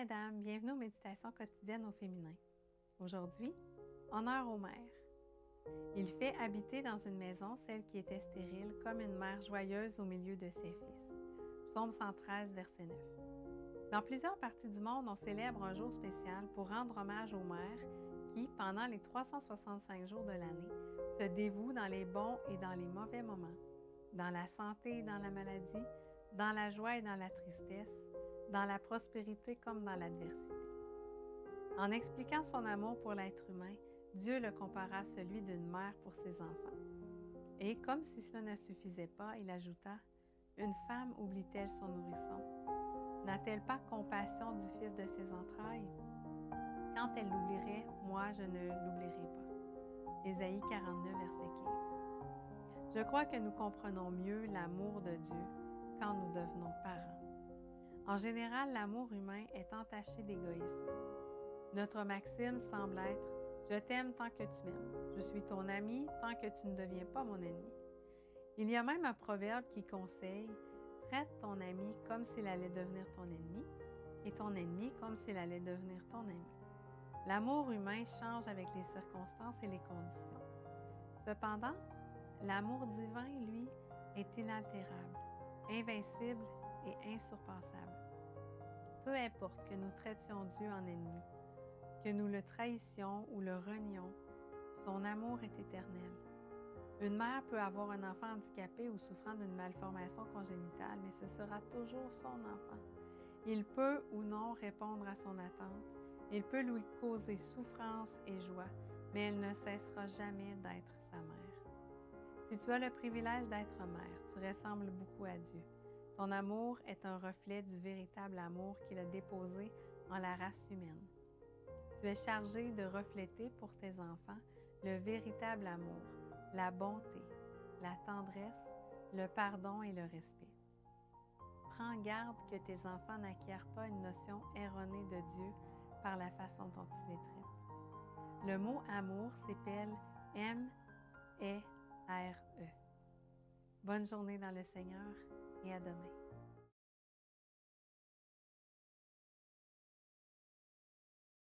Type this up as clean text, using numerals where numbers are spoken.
mesdames, bienvenue aux méditations quotidiennes au féminin. Aujourd'hui, honneur aux mères. Il fait habiter dans une maison celle qui était stérile comme une mère joyeuse au milieu de ses fils. Psaume 113, verset 9. Dans plusieurs parties du monde, on célèbre un jour spécial pour rendre hommage aux mères qui, pendant les 365 jours de l'année, se dévouent dans les bons et dans les mauvais moments, dans la santé et dans la maladie, dans la joie et dans la tristesse, dans la prospérité comme dans l'adversité. En expliquant son amour pour l'être humain, Dieu le compara à celui d'une mère pour ses enfants. Et comme si cela ne suffisait pas, il ajouta « Une femme oublie-t-elle son nourrisson? N'a-t-elle pas compassion du fils de ses entrailles? Quand elle l'oublierait, moi je ne l'oublierai pas. » Ésaïe 49, verset 15. Je crois que nous comprenons mieux l'amour de Dieu quand nous devenons parents. En général, l'amour humain est entaché d'égoïsme. Notre maxime semble être « Je t'aime tant que tu m'aimes. Je suis ton ami tant que tu ne deviens pas mon ennemi. » Il y a même un proverbe qui conseille « Traite ton ami comme s'il allait devenir ton ennemi et ton ennemi comme s'il allait devenir ton ami. » L'amour humain change avec les circonstances et les conditions. Cependant, l'amour divin, lui, est inaltérable, invincible et insurpassable. Peu importe que nous traitions Dieu en ennemi, que nous le trahissions ou le renions, son amour est éternel. Une mère peut avoir un enfant handicapé ou souffrant d'une malformation congénitale, mais ce sera toujours son enfant. Il peut ou non répondre à son attente, il peut lui causer souffrance et joie, mais elle ne cessera jamais d'être sa mère. Si tu as le privilège d'être mère, tu ressembles beaucoup à Dieu. Ton amour est un reflet du véritable amour qu'il a déposé en la race humaine. Tu es chargé de refléter pour tes enfants le véritable amour, la bonté, la tendresse, le pardon et le respect. Prends garde que tes enfants n'acquièrent pas une notion erronée de Dieu par la façon dont tu les traites. Le mot amour s'épelle M-E-R-E. Bonne journée dans le Seigneur et à demain.